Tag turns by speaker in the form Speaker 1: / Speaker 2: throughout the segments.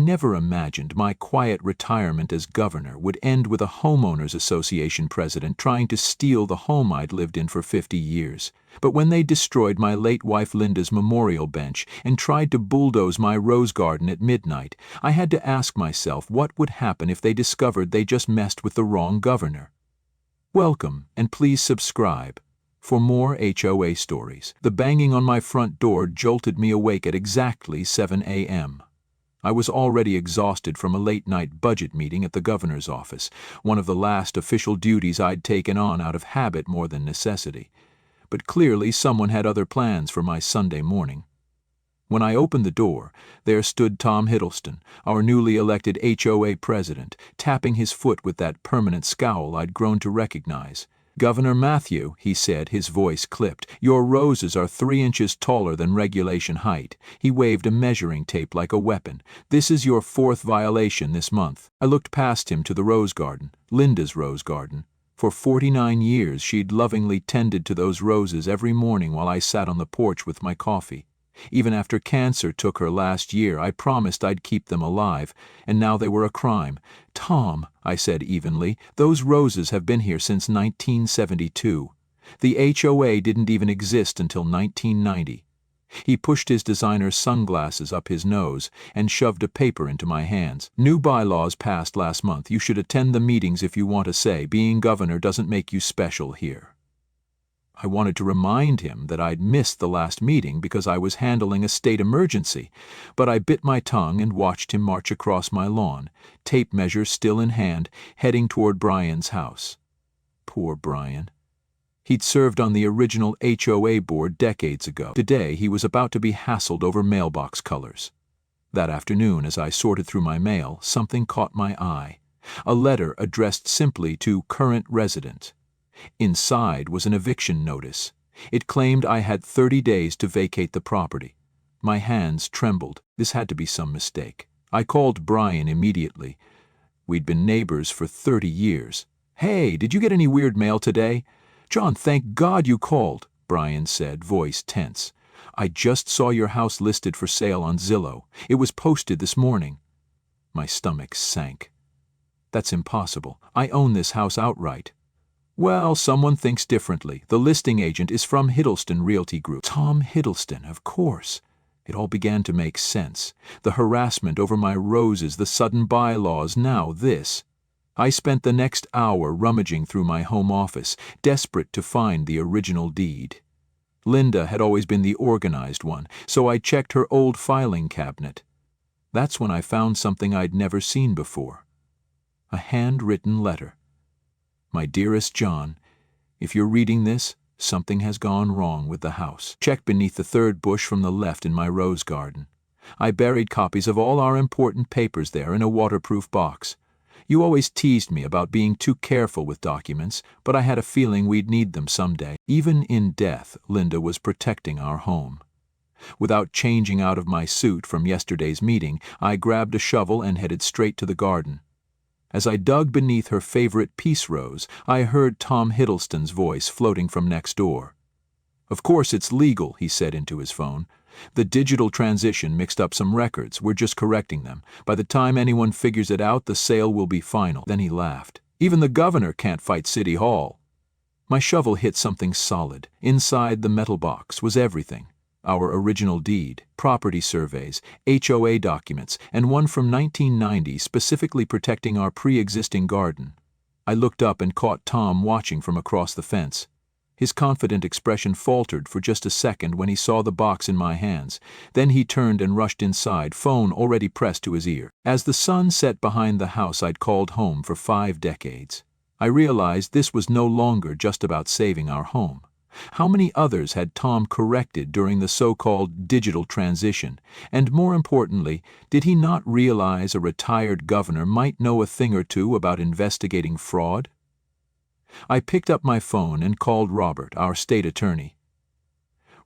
Speaker 1: never imagined my quiet retirement as governor would end with a homeowners association president trying to steal the home I'd lived in for 50 years. But when they destroyed my late wife Linda's memorial bench and tried to bulldoze my rose garden at midnight, I had to ask myself what would happen if they discovered they just messed with the wrong governor. Welcome, and please subscribe for more HOA stories. The banging on my front door jolted me awake at exactly 7 a.m. I was already exhausted from a late-night budget meeting at the governor's office, one of the last official duties I'd taken on out of habit more than necessity. But clearly someone had other plans for my Sunday morning. When I opened the door, there stood Tom Hiddleston, our newly elected HOA president, tapping his foot with that permanent scowl I'd grown to recognize. "Governor Matthew," he said, his voice clipped, "your roses are 3 inches taller than regulation height." He waved a measuring tape like a weapon. "This is your 4th violation this month." I looked past him to the rose garden, Linda's rose garden. For 49 years she'd lovingly tended to those roses every morning while I sat on the porch with my coffee. Even after cancer took her last year, I promised I'd keep them alive, and now they were a crime. "Tom," I said evenly, "those roses have been here since 1972. The HOA didn't even exist until 1990. He pushed his designer's sunglasses up his nose and shoved a paper into my hands. "New bylaws passed last month. You should attend the meetings if you want to say. Being governor doesn't make you special here." I wanted to remind him that I'd missed the last meeting because I was handling a state emergency, but I bit my tongue and watched him march across my lawn, tape measure still in hand, heading toward Brian's house. Poor Brian. He'd served on the original HOA board decades ago. Today he was about to be hassled over mailbox colors. That afternoon, as I sorted through my mail, something caught my eye. A letter addressed simply to current resident. Inside was an eviction notice. It claimed I had 30 days to vacate the property. My hands trembled. This had to be some mistake. I called Brian immediately. We'd been neighbors for 30 years. "Hey, did you get any weird mail today?" "John, thank God you called," Brian said, voice tense. "I just saw your house listed for sale on Zillow. It was posted this morning." My stomach sank. "That's impossible. I own this house outright." "Well, someone thinks differently. The listing agent is from Hiddleston Realty Group." Tom Hiddleston, of course. It all began to make sense. The harassment over my roses, the sudden bylaws, now this. I spent the next hour rummaging through my home office, desperate to find the original deed. Linda had always been the organized one, so I checked her old filing cabinet. That's when I found something I'd never seen before. A handwritten letter. "My dearest John, if you're reading this, something has gone wrong with the house. Check beneath the 3rd bush from the left in my rose garden. I buried copies of all our important papers there in a waterproof box. You always teased me about being too careful with documents, but I had a feeling we'd need them someday." Even in death, Linda was protecting our home. Without changing out of my suit from yesterday's meeting, I grabbed a shovel and headed straight to the garden. As I dug beneath her favorite peace rose, I heard Tom Hiddleston's voice floating from next door. "Of course it's legal," he said into his phone. "The digital transition mixed up some records. We're just correcting them. By the time anyone figures it out, the sale will be final." Then he laughed. "Even the governor can't fight City Hall." My shovel hit something solid. Inside the metal box was everything. Our original deed, property surveys, HOA documents, and one from 1990 specifically protecting our pre-existing garden. I looked up and caught Tom watching from across the fence. His confident expression faltered for just a second when he saw the box in my hands. Then he turned and rushed inside, phone already pressed to his ear. As the sun set behind the house I'd called home for 5 decades, I realized this was no longer just about saving our home. How many others had Tom corrected during the so-called digital transition? And more importantly, did he not realize a retired governor might know a thing or two about investigating fraud? I picked up my phone and called Robert, our state attorney.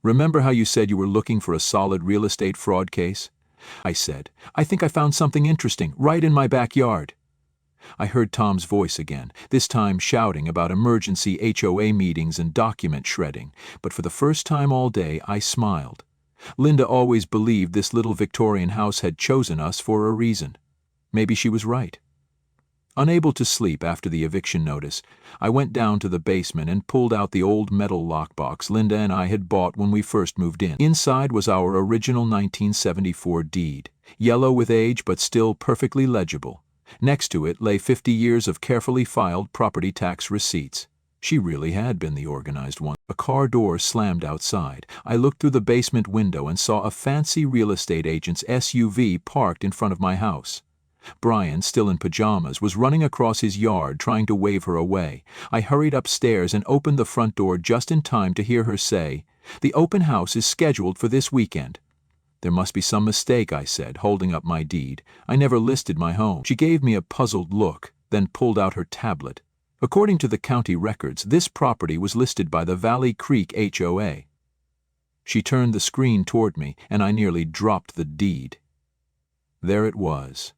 Speaker 1: "Remember how you said you were looking for a solid real estate fraud case?" I said. "I think I found something interesting right in my backyard." I heard Tom's voice again, this time shouting about emergency HOA meetings and document shredding, but for the first time all day I smiled. Linda always believed this little Victorian house had chosen us for a reason. Maybe she was right. Unable to sleep after the eviction notice, I went down to the basement and pulled out the old metal lockbox Linda and I had bought when we first moved in. Inside was our original 1974 deed, yellow with age but still perfectly legible. Next to it lay 50 years of carefully filed property tax receipts. She really had been the organized one. A car door slammed outside. I looked through the basement window and saw a fancy real estate agent's SUV parked in front of my house. Brian, still in pajamas, was running across his yard trying to wave her away. I hurried upstairs and opened the front door just in time to hear her say, "The open house is scheduled for this weekend." "There must be some mistake," I said, holding up my deed. "I never listed my home." She gave me a puzzled look, then pulled out her tablet. According to the county records, this property was listed by the Valley Creek HOA. She turned the screen toward me, and I nearly dropped the deed. There it was.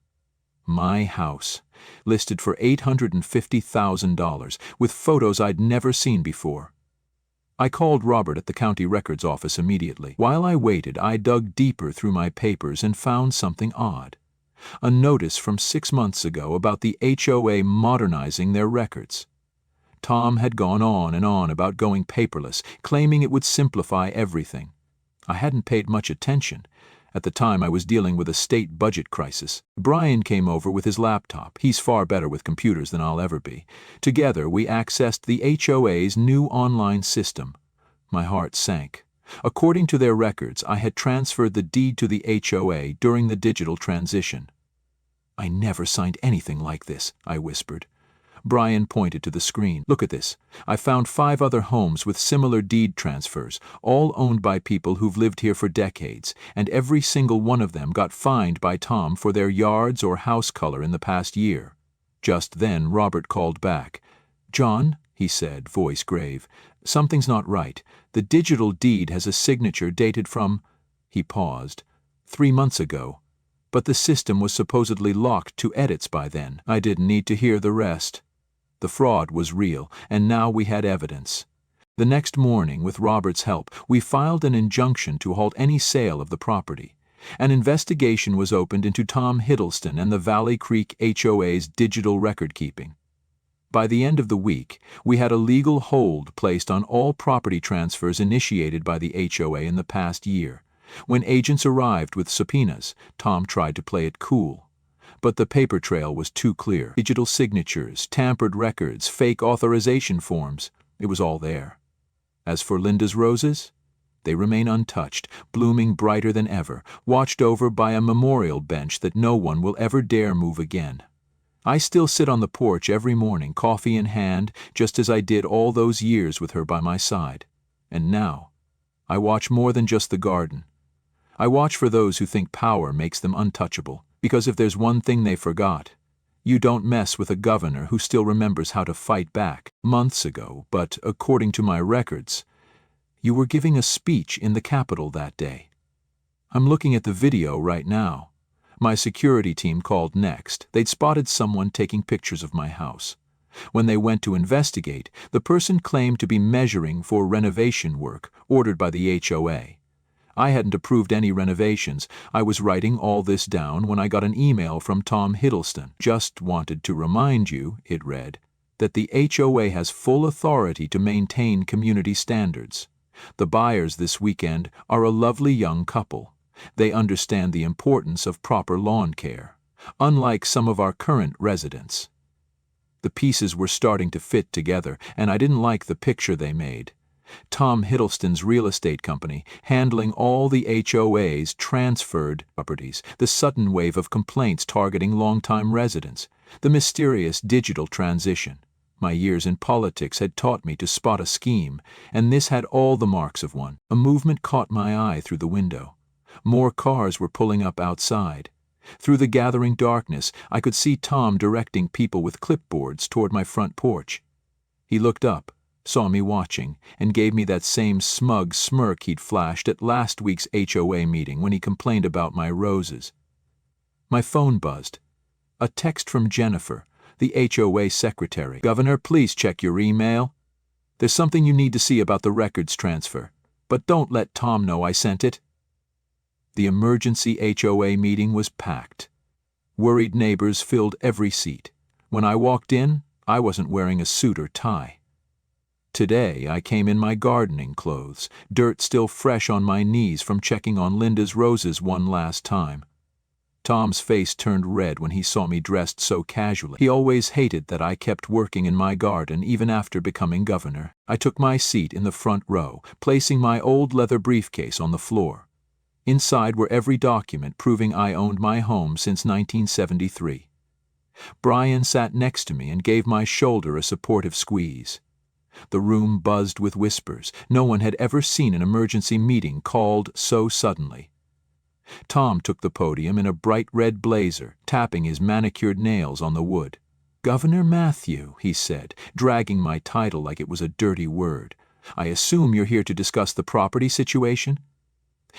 Speaker 1: My house, listed for $850,000, with photos I'd never seen before. I called Robert at the county records office immediately. While I waited, I dug deeper through my papers and found something odd. A notice from 6 months ago about the HOA modernizing their records. Tom had gone on and on about going paperless, claiming it would simplify everything. I hadn't paid much attention. At the time, I was dealing with a state budget crisis. Brian came over with his laptop. He's far better with computers than I'll ever be. Together, we accessed the HOA's new online system. My heart sank. According to their records, I had transferred the deed to the HOA during the digital transition. "I never signed anything like this," I whispered. Brian pointed to the screen. "Look at this. I found 5 other homes with similar deed transfers, all owned by people who've lived here for decades, and every single one of them got fined by Tom for their yards or house color in the past year." Just then Robert called back. "John," he said, voice grave, "something's not right. The digital deed has a signature dated from—" he paused, "3 months ago. But the system was supposedly locked to edits by then." I didn't need to hear the rest. The fraud was real, and now we had evidence. The next morning, with Robert's help, we filed an injunction to halt any sale of the property. An investigation was opened into Tom Hiddleston and the Valley Creek HOA's digital record-keeping. By the end of the week, we had a legal hold placed on all property transfers initiated by the HOA in the past year. When agents arrived with subpoenas, Tom tried to play it cool. But the paper trail was too clear. Digital signatures, tampered records, fake authorization forms. It was all there. As for Linda's roses, they remain untouched, blooming brighter than ever, watched over by a memorial bench that no one will ever dare move again. I still sit on the porch every morning, coffee in hand, just as I did all those years with her by my side. And now, I watch more than just the garden. I watch for those who think power makes them untouchable. Because if there's one thing they forgot, you don't mess with a governor who still remembers how to fight back. Months ago, but according to my records, you were giving a speech in the Capitol that day. I'm looking at the video right now. My security team called next. They'd spotted someone taking pictures of my house. When they went to investigate, the person claimed to be measuring for renovation work ordered by the HOA. I hadn't approved any renovations. I was writing all this down when I got an email from Tom Hiddleston. "Just wanted to remind you," it read, "that the HOA has full authority to maintain community standards. The buyers this weekend are a lovely young couple. They understand the importance of proper lawn care, unlike some of our current residents." The pieces were starting to fit together, and I didn't like the picture they made. Tom Hiddleston's real estate company, handling all the HOA's transferred properties, the sudden wave of complaints targeting longtime residents, the mysterious digital transition. My years in politics had taught me to spot a scheme, and this had all the marks of one. A movement caught my eye through the window. More cars were pulling up outside. Through the gathering darkness, I could see Tom directing people with clipboards toward my front porch. He looked up, saw me watching, and gave me that same smug smirk he'd flashed at last week's HOA meeting when he complained about my roses. My phone buzzed. A text from Jennifer, the HOA secretary. "Governor, please check your email. There's something you need to see about the records transfer, but don't let Tom know I sent it." The emergency HOA meeting was packed. Worried neighbors filled every seat. When I walked in, I wasn't wearing a suit or tie. Today, I came in my gardening clothes, dirt still fresh on my knees from checking on Linda's roses one last time. Tom's face turned red when he saw me dressed so casually. He always hated that I kept working in my garden even after becoming governor. I took my seat in the front row, placing my old leather briefcase on the floor. Inside were every document proving I owned my home since 1973. Brian sat next to me and gave my shoulder a supportive squeeze. The room buzzed with whispers. No one had ever seen an emergency meeting called so suddenly. Tom took the podium in a bright red blazer, tapping his manicured nails on the wood. "Governor Matthew," he said, dragging my title like it was a dirty word. "I assume you're here to discuss the property situation?"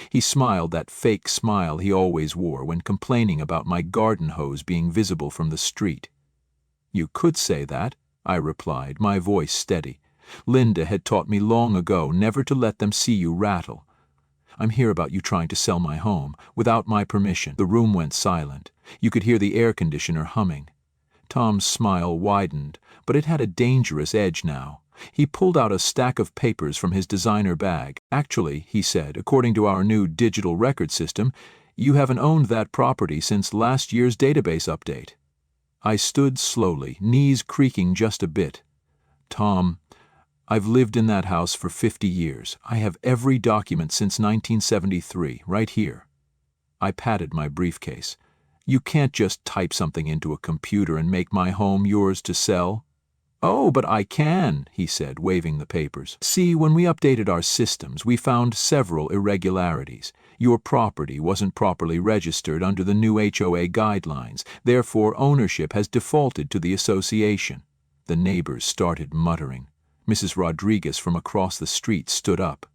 Speaker 1: He smiled that fake smile he always wore when complaining about my garden hose being visible from the street. "You could say that," I replied, my voice steady. "Linda had taught me long ago never to let them see you rattle. I'm here about you trying to sell my home, without my permission." The room went silent. You could hear the air conditioner humming. Tom's smile widened, but it had a dangerous edge now. He pulled out a stack of papers from his designer bag. "Actually," he said, "according to our new digital record system, you haven't owned that property since last year's database update." I stood slowly, knees creaking just a bit. "Tom, I've lived in that house for 50 years. I have every document since 1973, right here." I patted my briefcase. "You can't just type something into a computer and make my home yours to sell." "Oh, but I can," he said, waving the papers. "See, when we updated our systems, we found several irregularities. Your property wasn't properly registered under the new HOA guidelines. Therefore, ownership has defaulted to the association." The neighbors started muttering. Mrs. Rodriguez from across the street stood up.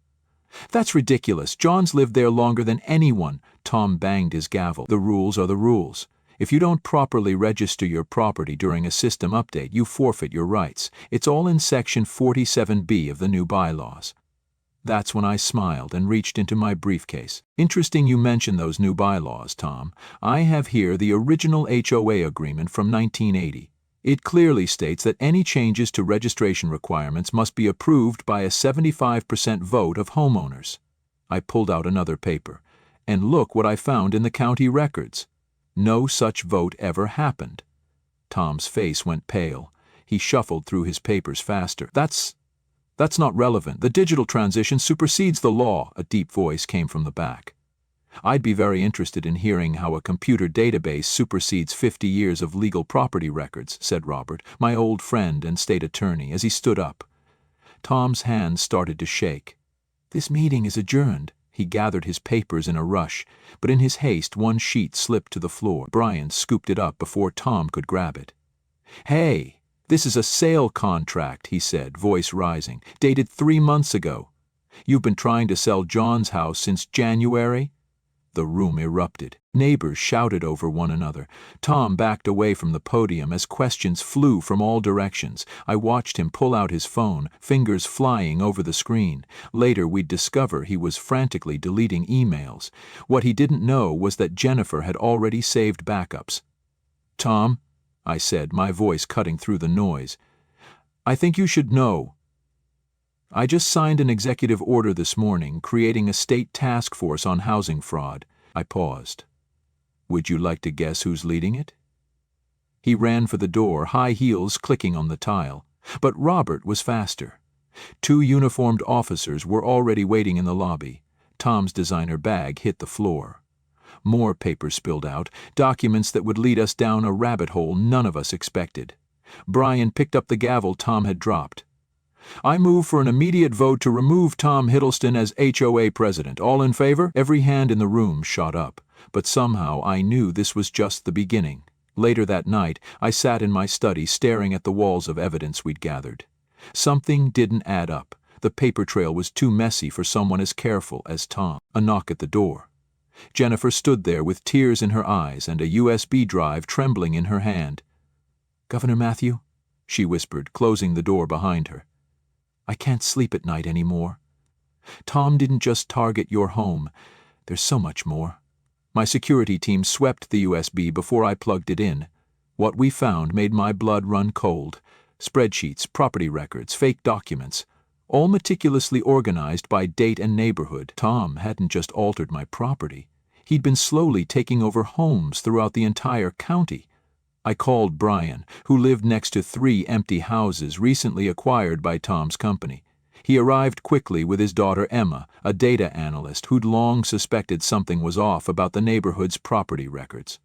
Speaker 1: "That's ridiculous. John's lived there longer than anyone." Tom banged his gavel. "The rules are the rules. If you don't properly register your property during a system update, you forfeit your rights. It's all in Section 47B of the new bylaws." That's when I smiled and reached into my briefcase. "Interesting you mention those new bylaws, Tom. I have here the original HOA agreement from 1980. It clearly states that any changes to registration requirements must be approved by a 75% vote of homeowners." I pulled out another paper. And look what I found in the county records. No such vote ever happened. Tom's face went pale. He shuffled through his papers faster. That's not relevant. The digital transition supersedes the law," a deep voice came from the back. "I'd be very interested in hearing how a computer database supersedes 50 years of legal property records," said Robert, my old friend and state attorney, as he stood up. Tom's hands started to shake. "This meeting is adjourned." He gathered his papers in a rush, but in his haste one sheet slipped to the floor. Brian scooped it up before Tom could grab it. "Hey, this is a sale contract," he said, voice rising, "dated 3 months ago. You've been trying to sell John's house since January?" The room erupted. Neighbors shouted over one another. Tom backed away from the podium as questions flew from all directions. I watched him pull out his phone, fingers flying over the screen. Later we'd discover he was frantically deleting emails. What he didn't know was that Jennifer had already saved backups. "Tom," I said, my voice cutting through the noise, "I think you should know. I just signed an executive order this morning creating a state task force on housing fraud." I paused. "Would you like to guess who's leading it?" He ran for the door, high heels clicking on the tile. But Robert was faster. 2 uniformed officers were already waiting in the lobby. Tom's designer bag hit the floor. More papers spilled out, documents that would lead us down a rabbit hole none of us expected. Brian picked up the gavel Tom had dropped. "I move for an immediate vote to remove Tom Hiddleston as HOA president. All in favor?" Every hand in the room shot up, but somehow I knew this was just the beginning. Later that night, I sat in my study staring at the walls of evidence we'd gathered. Something didn't add up. The paper trail was too messy for someone as careful as Tom. A knock at the door. Jennifer stood there with tears in her eyes and a USB drive trembling in her hand. "Governor Matthew," she whispered, closing the door behind her. "I can't sleep at night anymore. Tom didn't just target your home. There's so much more. My security team swept the USB before I plugged it in. What we found made my blood run cold. Spreadsheets, property records, fake documents, all meticulously organized by date and neighborhood. Tom hadn't just altered my property. He'd been slowly taking over homes throughout the entire county. I called Brian, who lived next to 3 empty houses recently acquired by Tom's company. He arrived quickly with his daughter Emma, a data analyst who'd long suspected something was off about the neighborhood's property records.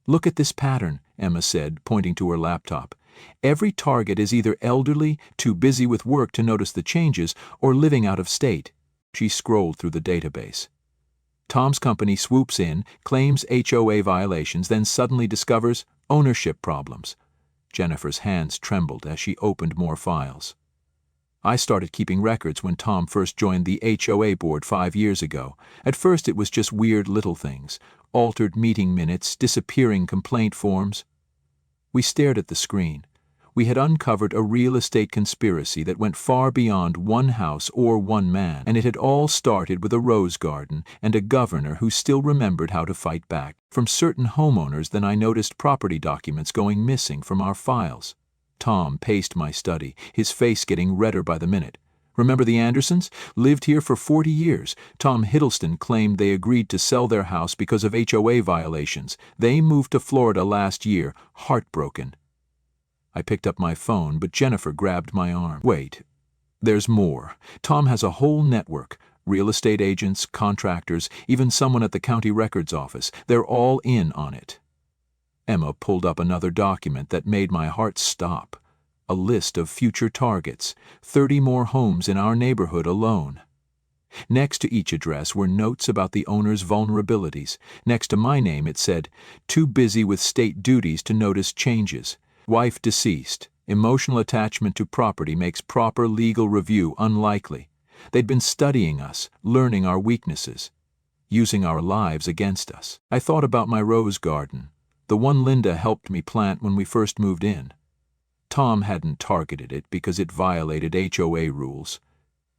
Speaker 1: "Look at this pattern," Emma said, pointing to her laptop. "Every target is either elderly, too busy with work to notice the changes, or living out of state." She scrolled through the database. Tom's company swoops in, claims HOA violations, then suddenly discovers ownership problems. Jennifer's hands trembled as she opened more files. I started keeping records when Tom first joined the HOA board 5 years ago. At first it was just weird little things, altered meeting minutes, disappearing complaint forms. We stared at the screen. We had uncovered a real estate conspiracy that went far beyond one house or one man, and it had all started with a rose garden and a governor who still remembered how to fight back. From certain homeowners, then I noticed property documents going missing from our files. Tom paced my study, his face getting redder by the minute. "Remember the Andersons? Lived here for 40 years. Tom Hiddleston claimed they agreed to sell their house because of HOA violations. They moved to Florida last year, heartbroken." I picked up my phone, but Jennifer grabbed my arm. "Wait, there's more. Tom has a whole network. Real estate agents, contractors, even someone at the county records office. They're all in on it." Emma pulled up another document that made my heart stop. A list of future targets, 30 more homes in our neighborhood alone. Next to each address were notes about the owner's vulnerabilities. Next to my name it said, "Too busy with state duties to notice changes. Wife deceased. Emotional attachment to property makes proper legal review unlikely." They'd been studying us, learning our weaknesses, using our lives against us. I thought about my rose garden, the one Linda helped me plant when we first moved in. Tom hadn't targeted it because it violated HOA rules.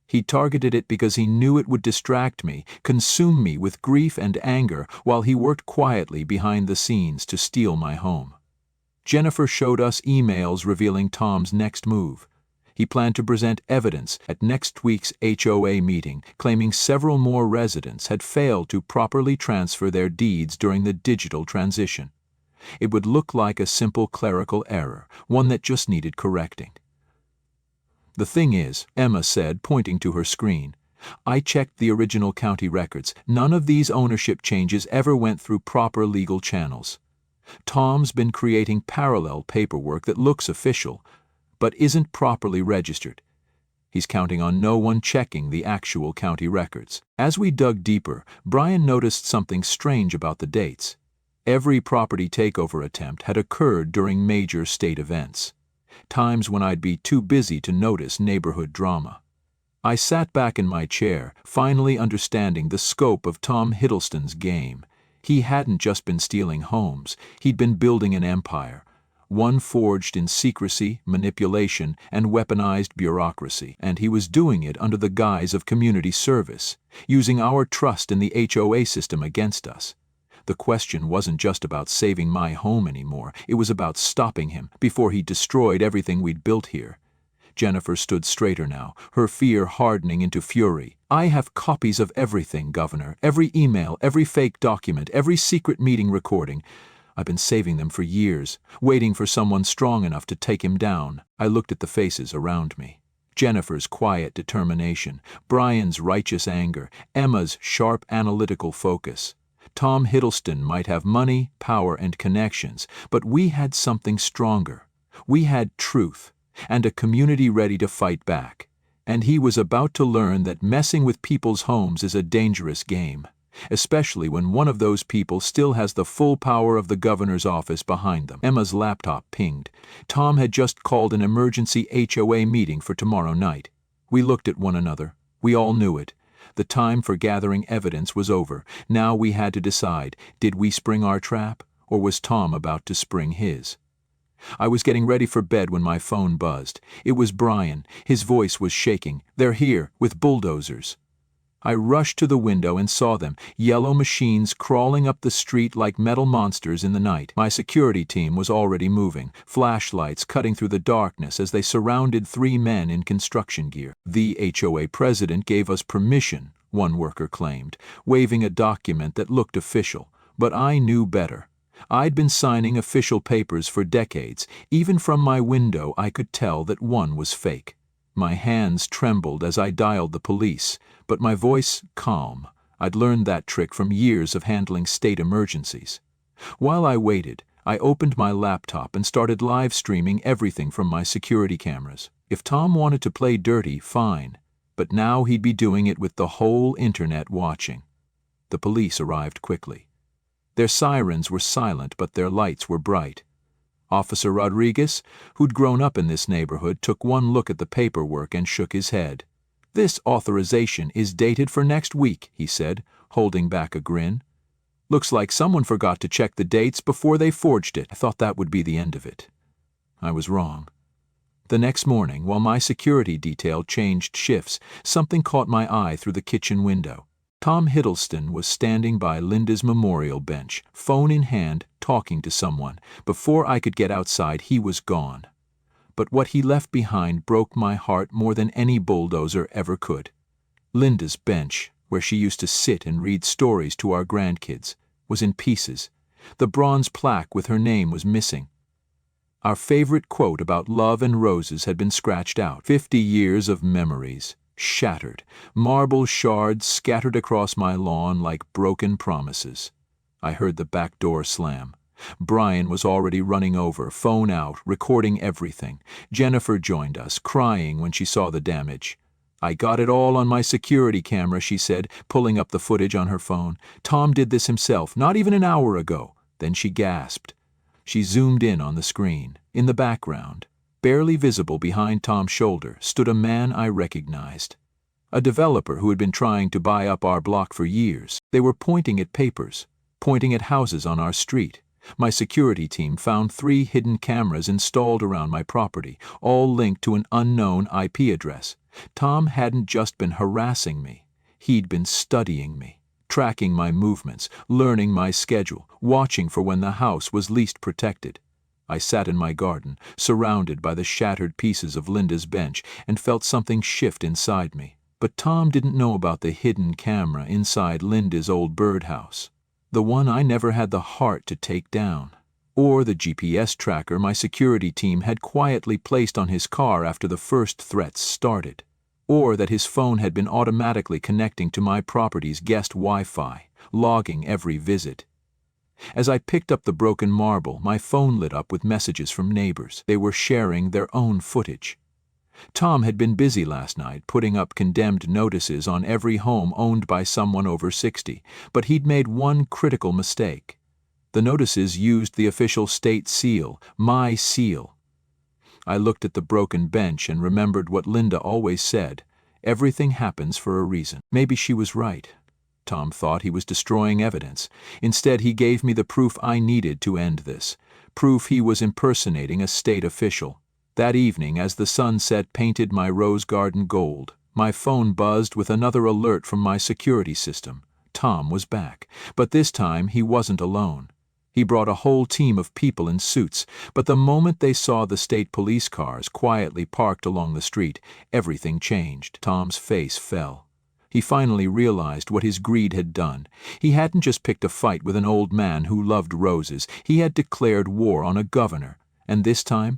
Speaker 1: He targeted it because he knew it would distract me, consume me with grief and anger while he worked quietly behind the scenes to steal my home. Jennifer showed us emails revealing Tom's next move. He planned to present evidence at next week's HOA meeting, claiming several more residents had failed to properly transfer their deeds during the digital transition. It would look like a simple clerical error, one that just needed correcting. "The thing is," Emma said, pointing to her screen, "I checked the original county records. None of these ownership changes ever went through proper legal channels. Tom's been creating parallel paperwork that looks official, but isn't properly registered. He's counting on no one checking the actual county records." As we dug deeper, Brian noticed something strange about the dates. Every property takeover attempt had occurred during major state events, times when I'd be too busy to notice neighborhood drama. I sat back in my chair, finally understanding the scope of Tom Hiddleston's game. He hadn't just been stealing homes, he'd been building an empire, one forged in secrecy, manipulation, and weaponized bureaucracy, and he was doing it under the guise of community service, using our trust in the HOA system against us. The question wasn't just about saving my home anymore, it was about stopping him before he destroyed everything we'd built here. Jennifer stood straighter now, her fear hardening into fury. "I have copies of everything, Governor. Every email, every fake document, every secret meeting recording. I've been saving them for years, waiting for someone strong enough to take him down." I looked at the faces around me. Jennifer's quiet determination, Brian's righteous anger, Emma's sharp analytical focus. Tom Hiddleston might have money, power, and connections, but we had something stronger. We had truth, and a community ready to fight back. And he was about to learn that messing with people's homes is a dangerous game, especially when one of those people still has the full power of the governor's office behind them. Emma's laptop pinged. Tom had just called an emergency HOA meeting for tomorrow night. We looked at one another. We all knew it. The time for gathering evidence was over. Now we had to decide, did we spring our trap, or was Tom about to spring his? I was getting ready for bed when my phone buzzed. It was Brian. His voice was shaking. "They're here, with bulldozers." I rushed to the window and saw them, yellow machines crawling up the street like metal monsters in the night. My security team was already moving, flashlights cutting through the darkness as they surrounded 3 men in construction gear. The HOA president gave us permission, one worker claimed, waving a document that looked official, but I knew better. I'd been signing official papers for decades. Even from my window I could tell that one was fake. My hands trembled as I dialed the police, but my voice calm. I'd learned that trick from years of handling state emergencies. While I waited, I opened my laptop and started live streaming everything from my security cameras. If Tom wanted to play dirty, fine, but now he'd be doing it with the whole internet watching. The police arrived quickly. Their sirens were silent, but their lights were bright. Officer Rodriguez, who'd grown up in this neighborhood, took one look at the paperwork and shook his head. "This authorization is dated for next week," he said, holding back a grin. "Looks like someone forgot to check the dates before they forged it. I thought that would be the end of it." I was wrong. The next morning, while my security detail changed shifts, something caught my eye through the kitchen window. Tom Hiddleston was standing by Linda's memorial bench, phone in hand, talking to someone. Before I could get outside, he was gone. But what he left behind broke my heart more than any bulldozer ever could. Linda's bench, where she used to sit and read stories to our grandkids, was in pieces. The bronze plaque with her name was missing. Our favorite quote about love and roses had been scratched out. 50 years of memories. Shattered, marble shards scattered across my lawn like broken promises. I heard the back door slam. Brian was already running over, phone out, recording everything. Jennifer joined us, crying when she saw the damage. "I got it all on my security camera," she said, pulling up the footage on her phone. "Tom did this himself, not even an hour ago." Then she gasped. She zoomed in on the screen. In the background, barely visible behind Tom's shoulder, stood a man I recognized. A developer who had been trying to buy up our block for years. They were pointing at papers, pointing at houses on our street. My security team found 3 hidden cameras installed around my property, all linked to an unknown IP address. Tom hadn't just been harassing me. He'd been studying me, tracking my movements, learning my schedule, watching for when the house was least protected. I sat in my garden, surrounded by the shattered pieces of Linda's bench, and felt something shift inside me. But Tom didn't know about the hidden camera inside Linda's old birdhouse, the one I never had the heart to take down, or the GPS tracker my security team had quietly placed on his car after the first threats started, or that his phone had been automatically connecting to my property's guest Wi-Fi, logging every visit. As I picked up the broken marble, my phone lit up with messages from neighbors. They were sharing their own footage. Tom had been busy last night putting up condemned notices on every home owned by someone over 60, but he'd made one critical mistake. The notices used the official state seal, my seal. I looked at the broken bench and remembered what Linda always said: everything happens for a reason. Maybe she was right. Tom thought he was destroying evidence. Instead, he gave me the proof I needed to end this. Proof he was impersonating a state official. That evening, as the sunset painted my rose garden gold, my phone buzzed with another alert from my security system. Tom was back, but this time he wasn't alone. He brought a whole team of people in suits, but the moment they saw the state police cars quietly parked along the street, everything changed. Tom's face fell. He finally realized what his greed had done. He hadn't just picked a fight with an old man who loved roses. He had declared war on a governor, and this time,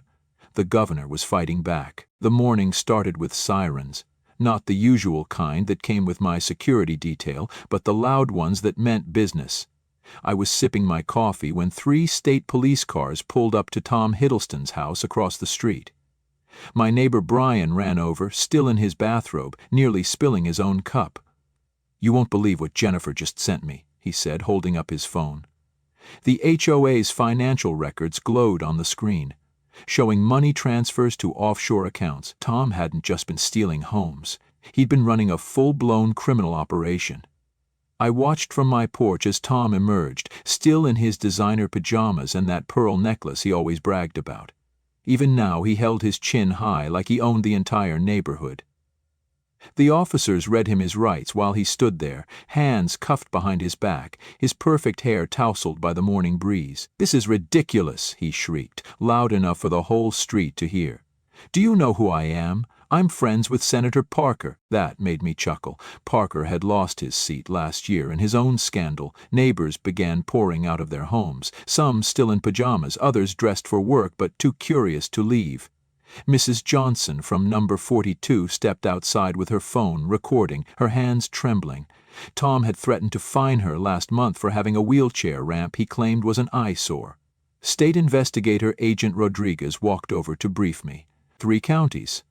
Speaker 1: the governor was fighting back. The morning started with sirens, not the usual kind that came with my security detail, but the loud ones that meant business. I was sipping my coffee when 3 state police cars pulled up to Tom Hiddleston's house across the street. My neighbor Brian ran over, still in his bathrobe, nearly spilling his own cup. "You won't believe what Jennifer just sent me," he said, holding up his phone. The HOA's financial records glowed on the screen, showing money transfers to offshore accounts. Tom hadn't just been stealing homes. He'd been running a full-blown criminal operation. I watched from my porch as Tom emerged, still in his designer pajamas and that pearl necklace he always bragged about. Even now he held his chin high like he owned the entire neighborhood. The officers read him his rights while he stood there, hands cuffed behind his back, his perfect hair tousled by the morning breeze. "This is ridiculous," he shrieked, loud enough for the whole street to hear. "Do you know who I am? I'm friends with Senator Parker." That made me chuckle. Parker had lost his seat last year in his own scandal. Neighbors began pouring out of their homes, some still in pajamas, others dressed for work but too curious to leave. Mrs. Johnson from number 42 stepped outside with her phone, recording, her hands trembling. Tom had threatened to fine her last month for having a wheelchair ramp he claimed was an eyesore. State Investigator Agent Rodriguez walked over to brief me. 3 counties.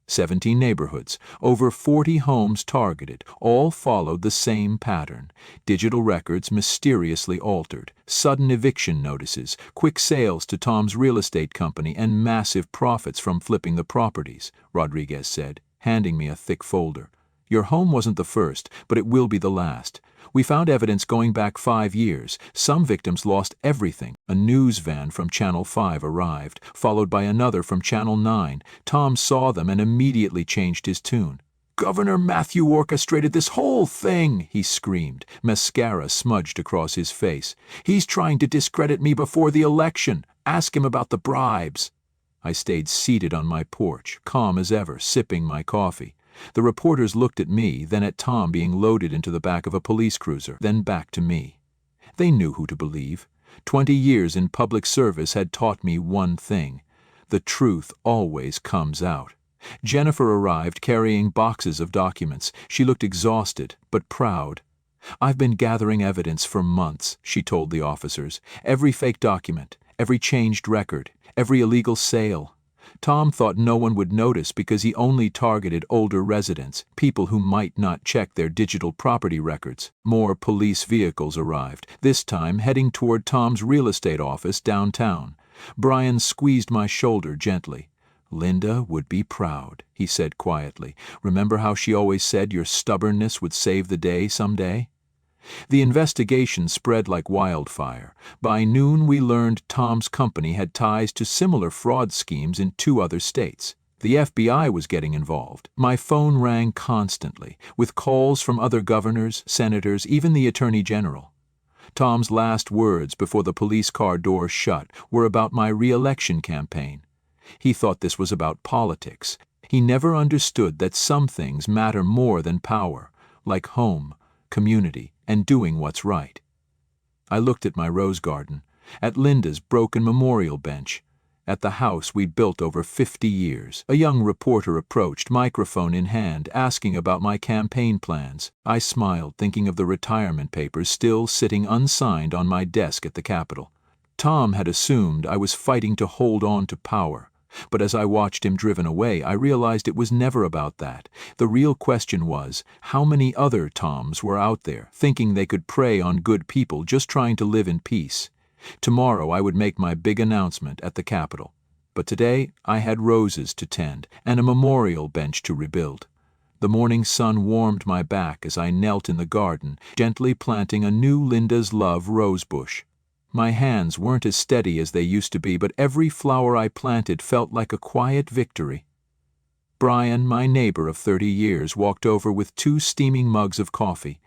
Speaker 1: 17 neighborhoods, over 40 homes targeted, all followed the same pattern. Digital records mysteriously altered, sudden eviction notices, quick sales to Tom's real estate company, and massive profits from flipping the properties, Rodriguez said, handing me a thick folder. "Your home wasn't the first, but it will be the last. We found evidence going back 5 years. Some victims lost everything." A news van from Channel 5 arrived, followed by another from Channel 9. Tom saw them and immediately changed his tune. "Governor Matthew orchestrated this whole thing," he screamed, mascara smudged across his face. "He's trying to discredit me before the election. Ask him about the bribes." I stayed seated on my porch, calm as ever, sipping my coffee. The reporters looked at me, then at Tom being loaded into the back of a police cruiser, then back to me. They knew who to believe. 20 years in public service had taught me one thing: the truth always comes out. Jennifer arrived carrying boxes of documents. She looked exhausted, but proud. "I've been gathering evidence for months," she told the officers. "Every fake document, every changed record, every illegal sale." Tom thought no one would notice because he only targeted older residents, people who might not check their digital property records. More police vehicles arrived, this time heading toward Tom's real estate office downtown. Brian squeezed my shoulder gently. "Linda would be proud," he said quietly. "Remember how she always said your stubbornness would save the day someday?" The investigation spread like wildfire. By noon we learned Tom's company had ties to similar fraud schemes in 2 other states. The FBI was getting involved. My phone rang constantly, with calls from other governors, senators, even the Attorney General. Tom's last words before the police car door shut were about my re-election campaign. He thought this was about politics. He never understood that some things matter more than power, like home, community, and doing what's right. I looked at my rose garden, at Linda's broken memorial bench, at the house we'd built over 50 years. A young reporter approached, microphone in hand, asking about my campaign plans. I smiled, thinking of the retirement papers still sitting unsigned on my desk at the Capitol. Tom had assumed I was fighting to hold on to power. But as I watched him driven away, I realized it was never about that. The real question was, how many other Toms were out there, thinking they could prey on good people just trying to live in peace? Tomorrow I would make my big announcement at the Capitol. But today I had roses to tend and a memorial bench to rebuild. The morning sun warmed my back as I knelt in the garden, gently planting a new Linda's Love rose bush. My hands weren't as steady as they used to be, but every flower I planted felt like a quiet victory. Brian, my neighbor of 30 years, walked over with 2 steaming mugs of coffee.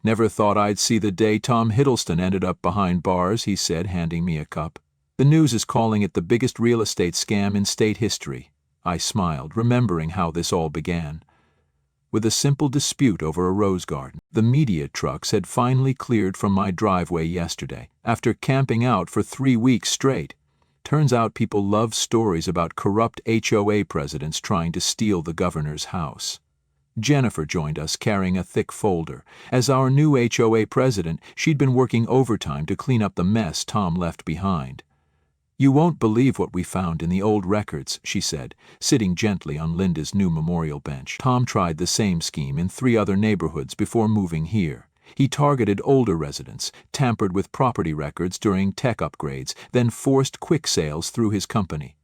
Speaker 1: "Never thought I'd see the day Tom Hiddleston ended up behind bars," he said, handing me a cup. "The news is calling it the biggest real estate scam in state history." I smiled, remembering how this all began. With a simple dispute over a rose garden. The media trucks had finally cleared from my driveway yesterday, after camping out for 3 weeks straight. Turns out people love stories about corrupt HOA presidents trying to steal the governor's house. Jennifer joined us carrying a thick folder. As our new HOA president, she'd been working overtime to clean up the mess Tom left behind. "You won't believe what we found in the old records," she said, sitting gently on Linda's new memorial bench. Tom tried the same scheme in 3 other neighborhoods before moving here. He targeted older residents, tampered with property records during tech upgrades, then forced quick sales through his company.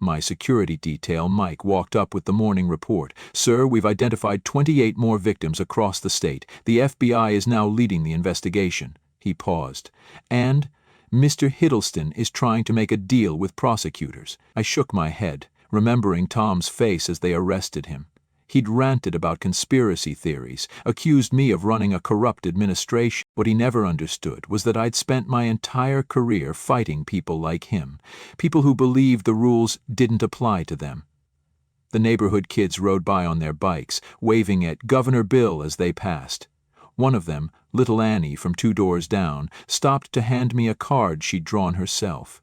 Speaker 1: My security detail, Mike, walked up with the morning report. "Sir, we've identified 28 more victims across the state. The FBI is now leading the investigation." He paused. "And Mr. Hiddleston is trying to make a deal with prosecutors." I shook my head, remembering Tom's face as they arrested him. He'd ranted about conspiracy theories, accused me of running a corrupt administration. What he never understood was that I'd spent my entire career fighting people like him, people who believed the rules didn't apply to them. The neighborhood kids rode by on their bikes, waving at Governor Bill as they passed. One of them, little Annie from 2 doors down, stopped to hand me a card she'd drawn herself.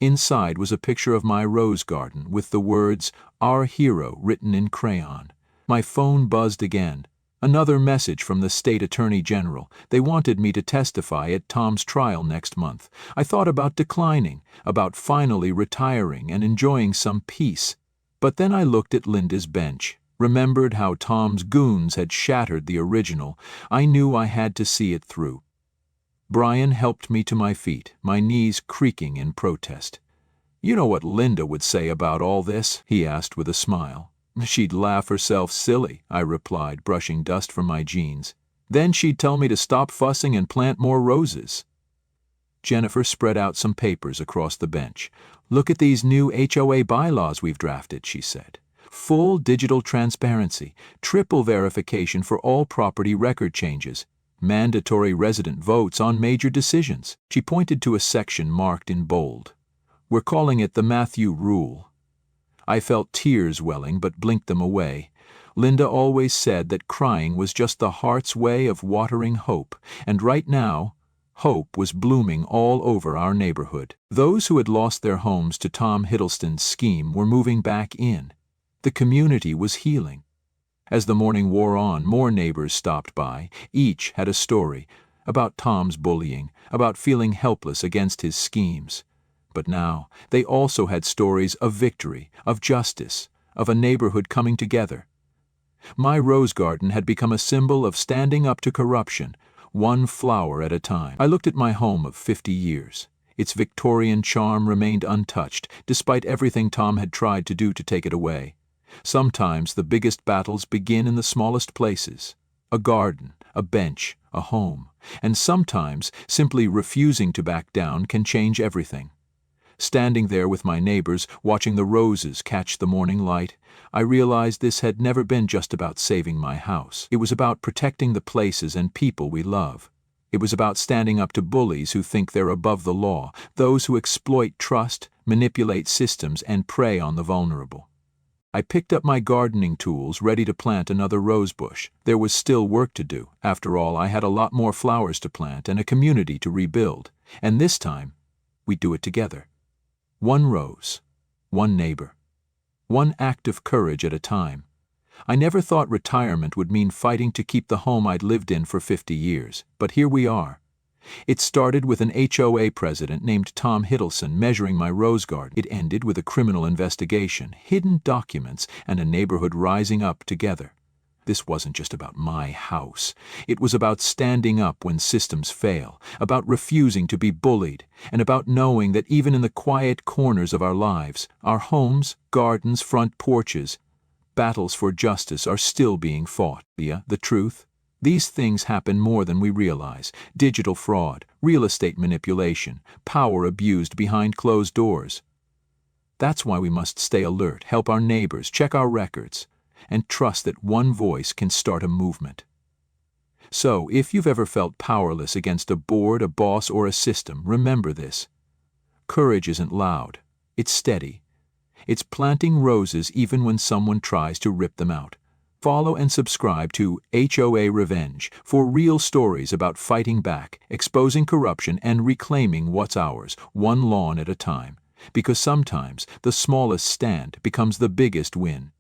Speaker 1: Inside was a picture of my rose garden with the words, "Our Hero," written in crayon. My phone buzzed again. Another message from the state attorney general. They wanted me to testify at Tom's trial next month. I thought about declining, about finally retiring and enjoying some peace. But then I looked at Linda's bench, remembered how Tom's goons had shattered the original. I knew I had to see it through. Brian helped me to my feet, my knees creaking in protest. "You know what Linda would say about all this?" he asked with a smile. "She'd laugh herself silly," I replied, brushing dust from my jeans. "Then she'd tell me to stop fussing and plant more roses." Jennifer spread out some papers across the bench. "Look at these new HOA bylaws we've drafted," she said. "Full digital transparency, triple verification for all property record changes, mandatory resident votes on major decisions." She pointed to a section marked in bold. "We're calling it the Matthew Rule." I felt tears welling but blinked them away. Linda always said that crying was just the heart's way of watering hope, and right now, hope was blooming all over our neighborhood. Those who had lost their homes to Tom Hiddleston's scheme were moving back in. The community was healing. As the morning wore on, more neighbors stopped by. Each had a story about Tom's bullying, about feeling helpless against his schemes. But now they also had stories of victory, of justice, of a neighborhood coming together. My rose garden had become a symbol of standing up to corruption, one flower at a time. I looked at my home of 50 years. Its Victorian charm remained untouched, despite everything Tom had tried to do to take it away. Sometimes the biggest battles begin in the smallest places: a garden, a bench, a home. And sometimes simply refusing to back down can change everything. Standing there with my neighbors, watching the roses catch the morning light, I realized this had never been just about saving my house. It was about protecting the places and people we love. It was about standing up to bullies who think they're above the law, those who exploit trust, manipulate systems, and prey on the vulnerable. I picked up my gardening tools, ready to plant another rose bush. There was still work to do. After all, I had a lot more flowers to plant and a community to rebuild. And this time, we'd do it together. One rose, one neighbor, one act of courage at a time. I never thought retirement would mean fighting to keep the home I'd lived in for 50 years, but here we are. It started with an HOA president named Tom Hiddleston measuring my rose garden. It ended with a criminal investigation, hidden documents, and a neighborhood rising up together. This wasn't just about my house. It was about standing up when systems fail, about refusing to be bullied, and about knowing that even in the quiet corners of our lives, our homes, gardens, front porches, battles for justice are still being fought. The truth? These things happen more than we realize. Digital fraud, real estate manipulation, power abused behind closed doors. That's why we must stay alert, help our neighbors, check our records, and trust that one voice can start a movement. So, if you've ever felt powerless against a board, a boss, or a system, remember this. Courage isn't loud. It's steady. It's planting roses even when someone tries to rip them out. Follow and subscribe to HOA Revenge for real stories about fighting back, exposing corruption, and reclaiming what's ours, one lawn at a time. Because sometimes the smallest stand becomes the biggest win.